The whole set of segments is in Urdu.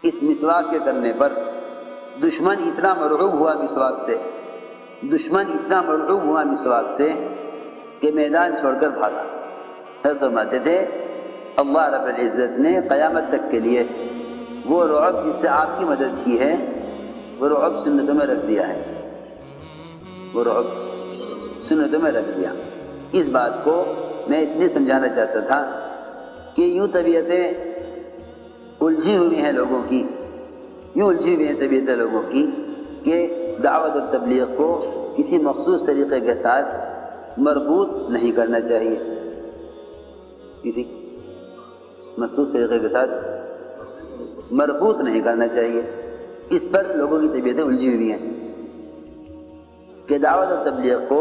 اس مسواک کے کرنے پر دشمن اتنا مرعوب ہوا مسواک سے کہ میدان چھوڑ کر بھاگا۔ حضرت فرماتے تھے اللہ رب العزت نے قیامت تک کے لیے وہ رعب جس سے آپ کی مدد کی ہے، وہ رعب سنتوں میں رکھ دیا ہے، اس بات کو میں اس لیے سمجھانا چاہتا تھا کہ یوں طبیعتیں الجھی ہوئی ہیں لوگوں کی، طبیعتیں لوگوں کی کہ دعوت اور تبلیغ کو کسی مخصوص طریقے کے ساتھ مربوط نہیں کرنا چاہیے، کسی مخصوص طریقے کے ساتھ مربوط نہیں کرنا چاہیے۔ اس پر لوگوں کی طبیعتیں الجھی ہوئی ہیں کہ دعوت اور تبلیغ کو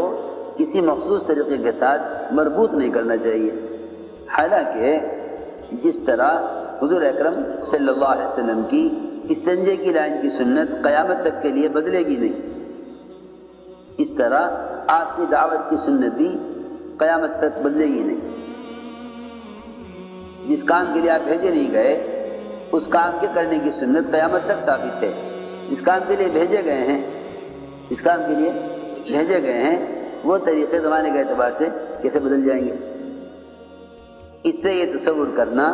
کسی مخصوص طریقے کے ساتھ مربوط نہیں کرنا چاہیے، حالانکہ جس طرح حضور اکرم صلی اللہ علیہ وسلم کی استنجے کی لائن کی سنت قیامت تک کے لیے بدلے گی نہیں، اس طرح آپ کی دعوت کی سنت بھی قیامت تک بدلے گی نہیں۔ جس کام کے لیے آپ بھیجے نہیں گئے اس کام کے کرنے کی سنت قیامت تک ثابت ہے، جس کام کے لیے بھیجے گئے ہیں وہ طریقے زمانے کے اعتبار سے کیسے بدل جائیں گے؟ اس سے یہ تصور کرنا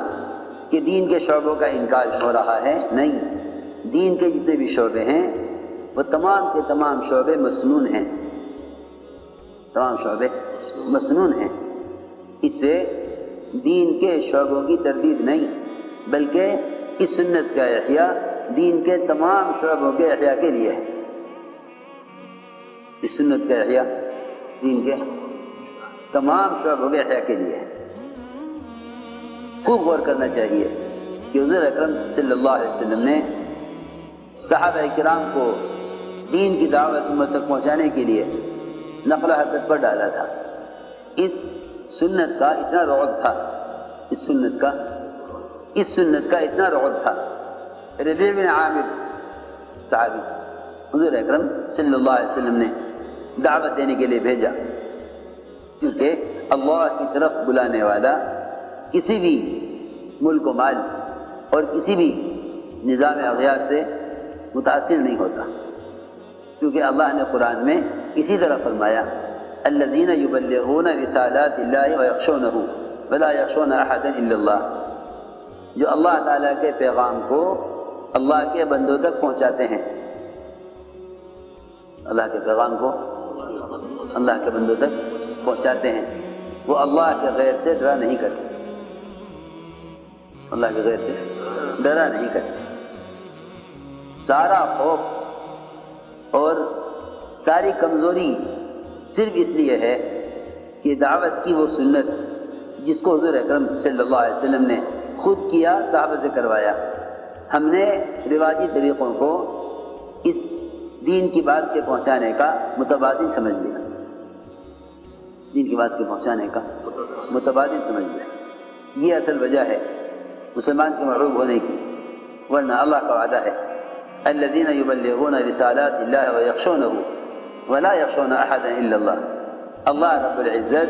کہ دین کے شعبوں کا انکار ہو رہا ہے، نہیں، دین کے جتنے بھی شعبے ہیں وہ تمام کے تمام شعبے مسنون ہیں، اس سے دین کے شعبوں کی تردید نہیں بلکہ اس سنت کا احیاء دین کے تمام شعبوں کے احیاء کے لیے ہے، اس سنت کا احیاء دین کے تمام شعبوں کے احیاء کے لیے ہے۔ خوب غور کرنا چاہیے کہ حضور اکرم صلی اللہ علیہ وسلم نے صحابہ کرام کو دین کی دعوت امت تک پہنچانے کے لیے نقل و حرکت پر ڈالا تھا۔ اس سنت کا اتنا رعب تھا، ربیع بن عامر صحابی حضور اکرم صلی اللہ علیہ وسلم نے دعوت دینے کے لیے بھیجا، کیونکہ اللہ کی طرف بلانے والا کسی بھی ملک و مال اور کسی بھی نظام اغیار سے متاثر نہیں ہوتا، کیونکہ اللہ نے قرآن میں اسی طرح فرمایا الذین یبلغون رسالات اللہ ویخشونہ ولا یخشون احدا الا اللہ، جو اللہ تعالیٰ کے پیغام کو اللہ کے بندوں تک پہنچاتے ہیں، اللہ کے پیغام کو اللہ کے بندوں تک پہنچاتے ہیں، وہ اللہ کے غیر سے ڈرا نہیں کرتے، سارا خوف اور ساری کمزوری صرف اس لیے ہے کہ دعوت کی وہ سنت جس کو حضور اکرم صلی اللہ علیہ وسلم نے خود کیا، صحابہ سے کروایا، ہم نے رواجی طریقوں کو اس دین کی بات کے پہنچانے کا متبادل سمجھ لیا، یہ اصل وجہ ہے مسلمان کے معروب ہونے کی، ورنہ اللہ کا وعدہ ہے الذین یبلغون رسالات اللہ ویخشونہ ولا یخشون احدا الا اللہ، اللہ رب العزت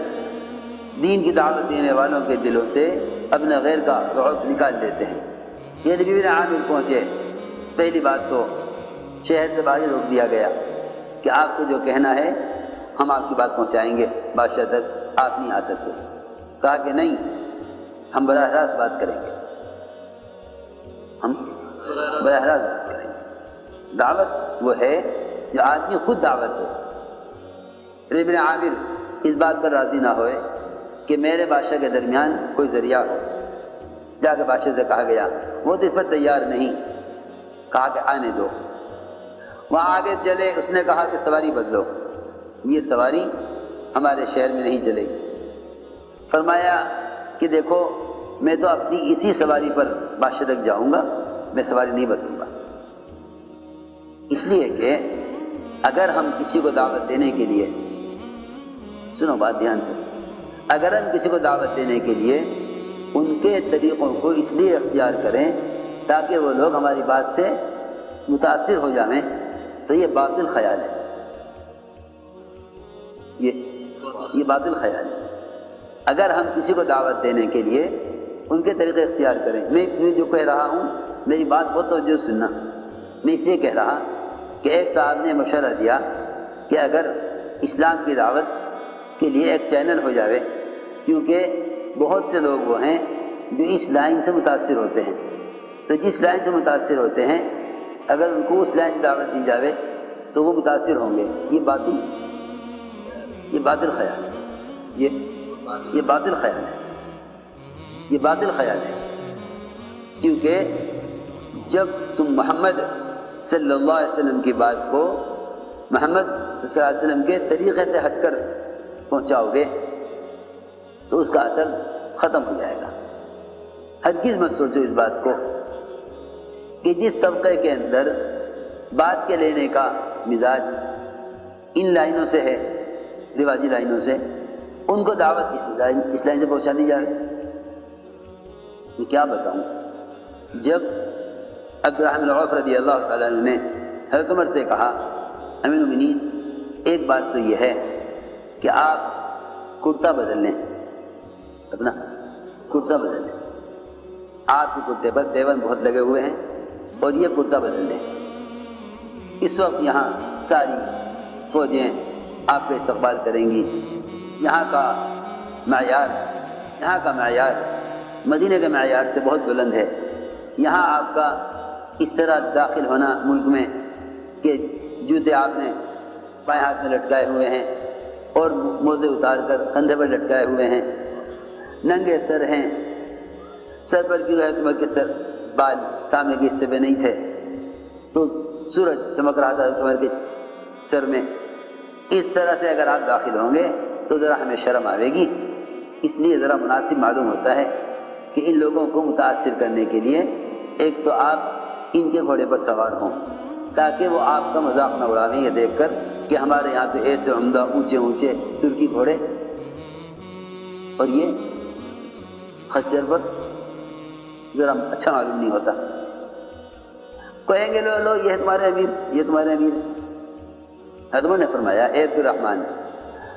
دین کی دعوت دینے والوں کے دلوں سے اپنے غیر کا رعب نکال دیتے ہیں۔ یہ ربیع بن عامر پہنچے، پہلی بات تو شہر سے باہر روک دیا گیا کہ آپ کو جو کہنا ہے ہم آپ کی بات پہنچائیں گے، بادشاہ تک آپ نہیں آ سکتے۔ کہا کہ نہیں، ہم براہ راست بات کریں گے، دعوت وہ ہے جو آدمی خود دعوت دے۔ ربیع بن عامر اس بات پر راضی نہ ہوئے کہ میرے بادشاہ کے درمیان کوئی ذریعہ ہو، جا کے بادشاہ سے کہا گیا، وہ تو اس پر تیار نہیں، کہا کہ آنے دو۔ وہاں آگے چلے، اس نے کہا کہ سواری بدلو، یہ سواری ہمارے شہر میں نہیں چلے گی۔ فرمایا کہ دیکھو میں تو اپنی اسی سواری پر بادشاہ تک جاؤں گا، میں سواری نہیں بدلوں گا، اس لیے کہ اگر ہم کسی کو دعوت دینے کے لیے، سنو بات دھیان سے، اگر ہم کسی کو دعوت دینے کے لیے ان کے طریقوں کو اس لیے اختیار کریں تاکہ وہ لوگ ہماری بات سے متاثر ہو جائیں، تو یہ باطل خیال ہے، یہ باطل خیال ہے۔ اگر ہم کسی کو دعوت دینے کے لیے ان کے طریقے اختیار کریں، میں جو کہہ رہا ہوں میری بات بہت توجہ سننا، میں اس لیے کہہ رہا کہ ایک صاحب نے مشورہ دیا کہ اگر اسلام کی دعوت کے لیے ایک چینل ہو جاوے، کیونکہ بہت سے لوگ وہ ہیں جو اس لائن سے متاثر ہوتے ہیں، تو جس لائن سے متاثر ہوتے ہیں اگر ان کو اس لائن سے دعوت دی جاوے تو وہ متاثر ہوں گے۔ یہ باطل خیال ہے، یہ باطل خیال ہے، یہ باطل خیال ہے، کیونکہ جب تم محمد صلی اللہ علیہ وسلم کی بات کو محمد صلی اللہ علیہ وسلم کے طریقے سے ہٹ کر پہنچاؤ گے تو اس کا اثر ختم ہو جائے گا۔ ہرگز مت سوچو اس بات کو کہ جس طبقے کے اندر بات کے لینے کا مزاج ان لائنوں سے ہے، رواجی لائنوں سے، ان کو دعوت اس لائن سے پہنچا دی جائے۔ میں کیا بتاؤں، جب عبدالرحمن عوف رضی اللہ تعالیٰ عنہ نے حضرت عمر سے کہا امیر المؤمنین ایک بات تو یہ ہے کہ آپ کرتا بدل لیں، اپنا کرتا بدل لیں، آپ کے کرتے پر دیوبند بہت لگے ہوئے ہیں اور یہ کرتا بدل لیں، اس وقت یہاں ساری فوجیں آپ کا استقبال کریں گی، یہاں کا معیار مدینہ کے معیار سے بہت بلند ہے، یہاں آپ کا اس طرح داخل ہونا ملک میں کہ جوتے آپ نے بائیں ہاتھ میں لٹکائے ہوئے ہیں اور موزے اتار کر کندھے پر لٹکائے ہوئے ہیں، ننگے سر ہیں، سر پر کیوں ہے عمر کے سر بال سامنے کے حصے پہ نہیں تھے تو سورج چمک رہا تھا عمر کے سر میں، اس طرح سے اگر آپ داخل ہوں گے تو ذرا ہمیں شرم آئے گی، اس لیے ذرا مناسب معلوم ہوتا ہے کہ ان لوگوں کو متاثر کرنے کے لیے ایک تو آپ ان کے گھوڑے پر سوار ہوں تاکہ وہ آپ کا مذاق نہ اڑاویں یہ دیکھ کر کہ ہمارے یہاں تو ایسے عمدہ اونچے ترکی گھوڑے اور یہ خچر پر ذرا اچھا معلوم نہیں ہوتا۔ کہیں گے لو یہ تمہارے امیر، یہ تمہارے امیر۔ حضرت نے فرمایا اے عبدالرحمن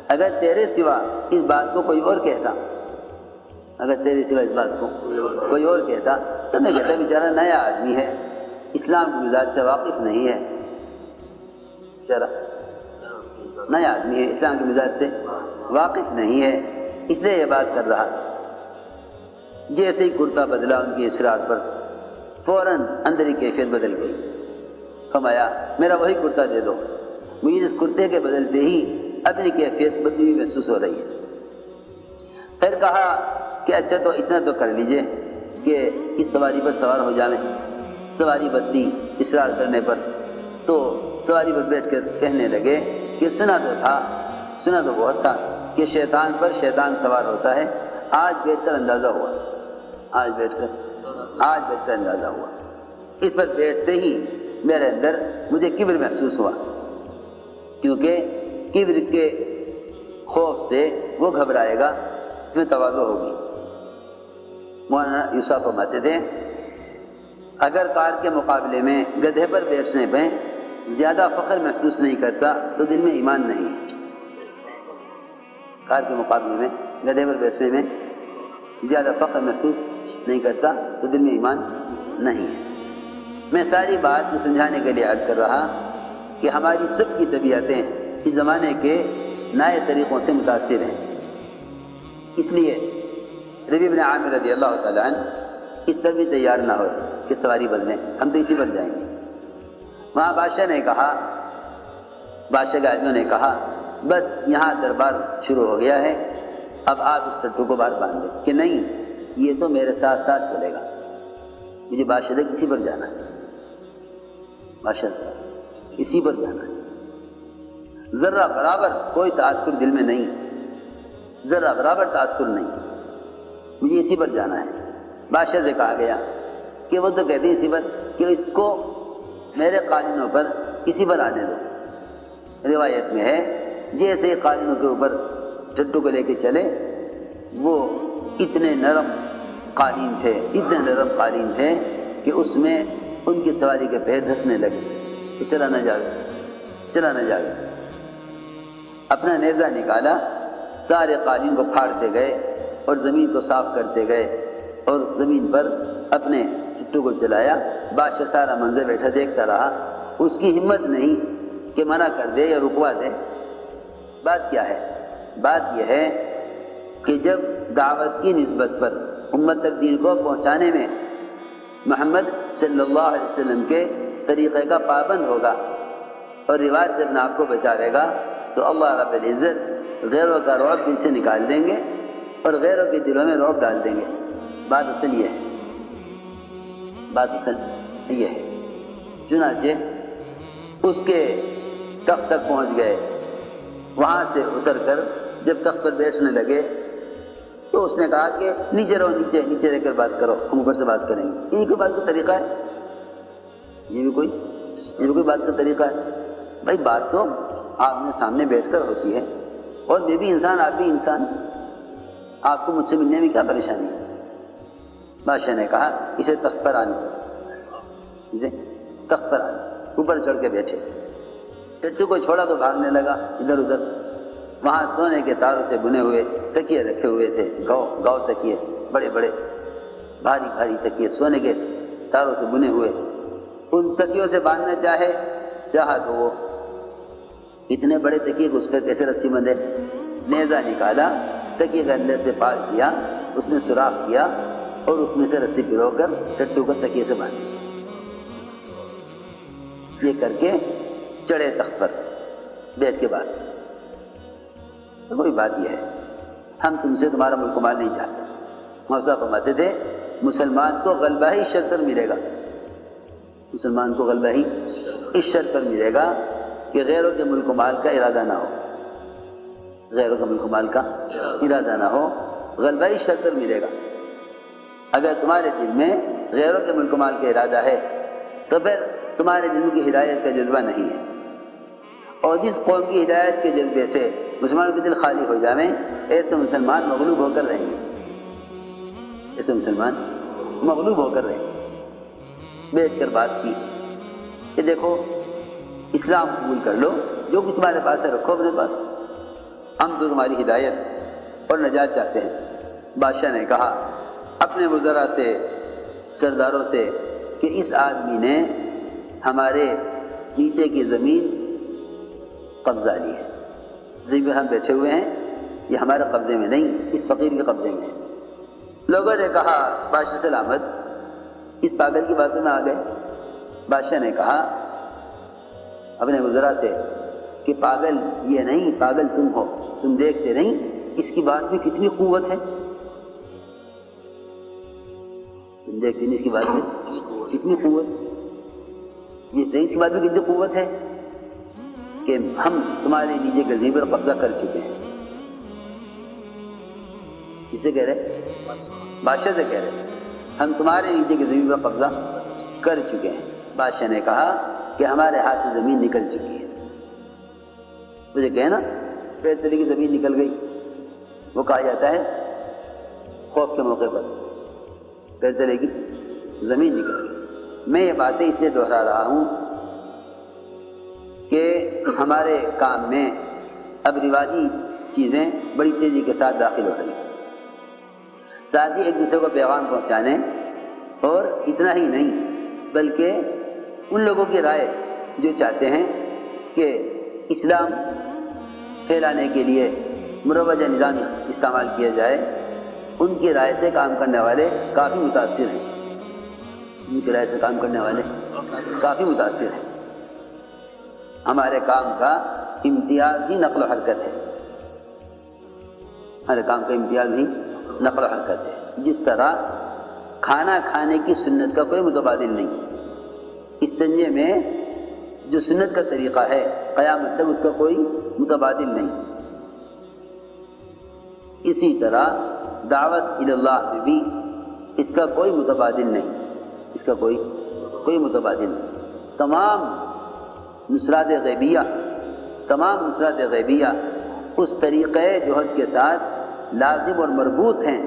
اگر تیرے سوا اس بات کو کوئی اور کہتا، اگر تیرے سوا اس بات کو کوئی اور کہتا تو میں کہتا بیچارہ نیا آدمی ہے، اسلام کے مزاج سے واقف نہیں ہے، بیچارہ نیا آدمی ہے، اسلام کے مزاج سے واقف نہیں ہے، اس لیے یہ بات کر رہا۔ جیسے ہی کرتا بدلا ان کی اصرار پر فوراً اندری کیفیت بدل گئی، فرمایا میرا وہی کرتا دے دو، مجھے اس کرتے کے بدلتے ہی اپنی کیفیت بدلی ہوئی محسوس ہو رہی ہے۔ پھر کہا کہ اچھا تو اتنا تو کر لیجئے کہ اس سواری پر سوار ہو جائیں۔ سواری بدلی اصرار کرنے پر تو سواری پر بیٹھ کر کہنے لگے کہ سنا تو بہت تھا کہ شیطان پر شیطان سوار ہوتا ہے، آج بیٹھ کر اندازہ ہوا، آج بیٹھ کر اندازہ ہوا۔ اس پر بیٹھتے ہی میرے اندر مجھے کبر محسوس ہوا، کیونکہ کبر کے خوف سے وہ گھبرائے گا، اس میں تواضع ہوگی۔ مولانا یوسف فرماتے تھے اگر کار کے مقابلے میں گدھے پر بیٹھنے پہ زیادہ فخر محسوس نہیں کرتا تو دل میں ایمان نہیں ہے۔ کار کے مقابلے میں گدھے پر بیٹھنے میں زیادہ فخر محسوس نہیں کرتا تو دل میں ایمان نہیں ہے۔ میں ساری بات کو سمجھانے کے لیے عرض کر رہا کہ ہماری سب کی طبیعتیں اس زمانے کے نئے طریقوں سے متاثر ہیں، اس لیے ربیع بن عامر رضی اللہ تعالیٰ عنہ اس پر بھی تیار نہ ہوئے کہ سواری بدلیں، ہم تو اسی پر جائیں گے۔ وہاں بادشاہ کے آدمیوں نے کہا بس یہاں دربار شروع ہو گیا ہے، اب آپ اس ٹٹو کو باہر باندھ دیں، کہ نہیں یہ تو میرے ساتھ ساتھ چلے گا، مجھے بادشاہ کے کسی پر جانا ہے، بادشاہ اسی پر جانا ہے، ذرہ برابر کوئی تعصب دل میں نہیں، ذرہ برابر تعصب نہیں، مجھے اسی پر جانا ہے۔ بادشاہ سے کہا گیا کہ وہ تو کہتے ہیں اسی پر، کہ اس کو میرے قالینوں پر اسی پر آنے دو۔ روایت میں ہے جیسے ہی قالینوں کے اوپر ٹٹو کو لے کے چلے، وہ اتنے نرم قالین تھے کہ اس میں ان کی سواری کے پیر دھسنے لگے، تو چلا نہ جاوے۔ اپنا نیزہ نکالا، سارے قالین کو پھاڑتے گئے اور زمین کو صاف کرتے گئے اور زمین پر اپنے ٹٹو کو چلایا، بادشاہ سارا منظر بیٹھا دیکھتا رہا، اس کی ہمت نہیں کہ منع کر دے یا رکوا دے۔ بات کیا ہے؟ بات یہ ہے کہ جب دعوت کی نسبت پر امت تک دین کو پہنچانے میں محمد صلی اللہ علیہ وسلم کے طریقے کا پابند ہوگا اور رواج سے اپنے آپ کو بچاوے گا تو اللہ رب العزت غیروں کا رعب دل سے نکال دیں گے اور غیروں کے دلوں میں رعب ڈال دیں گے۔ بات اصل یہ ہے، بات اصل یہ ہے۔ چنانچہ اس کے تخت تک پہنچ گئے، وہاں سے اتر کر جب تخت پر بیٹھنے لگے تو اس نے کہا کہ نیچے رہو، نیچے رہ کر بات کرو، ہم اوپر سے بات کریں گے۔ یہ کوئی بات کا طریقہ ہے؟ یہ بھی کوئی بات کا طریقہ ہے؟ بھائی بات تو آمنے سامنے بیٹھ کر ہوتی ہے، اور میں بھی انسان، آپ بھی انسان، آپ کو مجھ سے ملنے میں کیا پریشانی ہے؟ بادشاہ نے کہا اسے تخت پر آنے، اسے تخت پر آنے، اوپر چڑھ کے بیٹھے۔ ٹٹو کو چھوڑا تو بھاگنے لگا ادھر ادھر۔ وہاں سونے کے تاروں سے بنے ہوئے تکیے رکھے ہوئے تھے، گاؤ تکیے، بڑے بڑے بھاری بھاری تکیے سونے کے تاروں سے بنے ہوئے۔ ان تکیوں سے باندھنا چاہا تو وہ اتنے بڑے تکیے کو اس پر کیسے رسی بندھے؟ نیزہ نکالا، تکیے کے اندر سے پار کیا، اس میں سوراخ کیا اور اس میں سے رسی پرو کر ٹٹو کو تکیے سے باندھ دیا۔ یہ کر کے چڑھے تخت پر، بیٹھ کے بات کی۔ تو کوئی بات یہ ہے، ہم تم سے تمہارا ملک و مال نہیں چاہتے۔ موسیٰ فرماتے تھے مسلمان کو غلبہ ہی اس شرط پر ملے گا، مسلمان کو غلبہ ہی اس شرط پر ملے گا کہ غیروں کے ملک و مال کا ارادہ نہ ہو، غیروں کے ملک و مال کا ارادہ نہ ہو، غلبہ ہی اس شرط پر ملے گا۔ اگر تمہارے دل میں غیروں کے ملک و مال کا ارادہ ہے تو پھر تمہارے دل کی ہدایت کا جذبہ نہیں ہے، اور جس قوم کی ہدایت کے جذبے سے مسلمانوں کے دل خالی ہو جائیں ایسے مسلمان مغلوب ہو کر رہیں گے، ایسے مسلمان مغلوب ہو کر رہیں گے۔ بیٹھ کر بات کی کہ دیکھو اسلام قبول کر لو، جو کچھ تمہارے پاس ہے رکھو اپنے پاس، ہم تو تمہاری ہدایت اور نجات چاہتے ہیں۔ بادشاہ نے کہا اپنے وزراء سے، سرداروں سے کہ اس آدمی نے ہمارے نیچے کی زمین قبضہ لی ہے، زمین پر ہم بیٹھے ہوئے ہیں، یہ ہمارے قبضے میں نہیں، اس فقیر کے قبضے میں ہے۔ لوگوں نے کہا بادشاہ سلامت، اس پاگل کی باتوں میں آ گئے۔ بادشاہ نے کہا اپنے وزراء سے کہ پاگل یہ نہیں، پاگل تم ہو، تم دیکھتے نہیں اس کی بات میں کتنی قوت ہے، تم دیکھتے نہیں اس کی بات میں کتنی قوت، یہ نہیں اس کی بات میں کتنی قوت ہے کہ ہم تمہارے نیچے کے زمین پر قبضہ کر چکے ہیں۔ کسے کہہ رہے؟ بادشاہ سے کہہ رہے ہم تمہارے نیچے کی زمین پر قبضہ کر چکے ہیں۔ بادشاہ نے کہا کہ ہمارے ہاتھ سے زمین نکل چکی ہے۔ مجھے کہنا پیر تلے کی زمین نکل گئی، وہ کہا جاتا ہے خوف کے موقع پر پیر تلے کی زمین نکل گئی۔ میں یہ باتیں اس لیے دہرا رہا ہوں کہ ہمارے کام میں اب رواجی چیزیں بڑی تیزی کے ساتھ داخل ہو رہی ہیں، ساتھ ہی ایک دوسرے کو پیغام پہنچانے، اور اتنا ہی نہیں بلکہ ان لوگوں کی رائے جو چاہتے ہیں کہ اسلام پھیلانے کے لیے مروجہ نظام استعمال کیا جائے، ان کی رائے سے کام کرنے والے کافی متاثر ہیں، ان کی رائے سے کام کرنے والے کافی متاثر ہیں۔ ہمارے کام کا امتیاز ہی نقل و حرکت ہے، ہمارے کام کا امتیاز ہی نقل و حرکت ہے۔ جس طرح کھانا کھانے کی سنت کا کوئی متبادل نہیں، استنجے میں جو سنت کا طریقہ ہے قیامت تک اس کا کوئی متبادل نہیں، اسی طرح دعوت اللہ میں بھی اس کا کوئی متبادل نہیں، اس کا کوئی متبادل نہیں۔ تمام نصرات غیبیہ اس طریقۂ جوہد کے ساتھ لازم اور مربوط ہیں،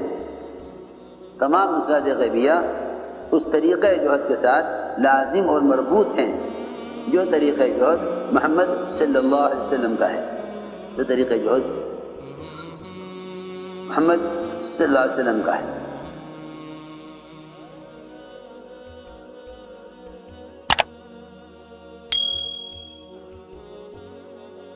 تمام نصرات غیبیہ اس طریقۂ جوہد کے ساتھ لازم اور مربوط ہیں جو طریقۂ جوہد محمد صلی اللہ علیہ وسلم کا ہے، جو طریقۂ جوہد محمد صلی اللہ علیہ وسلم کا ہے۔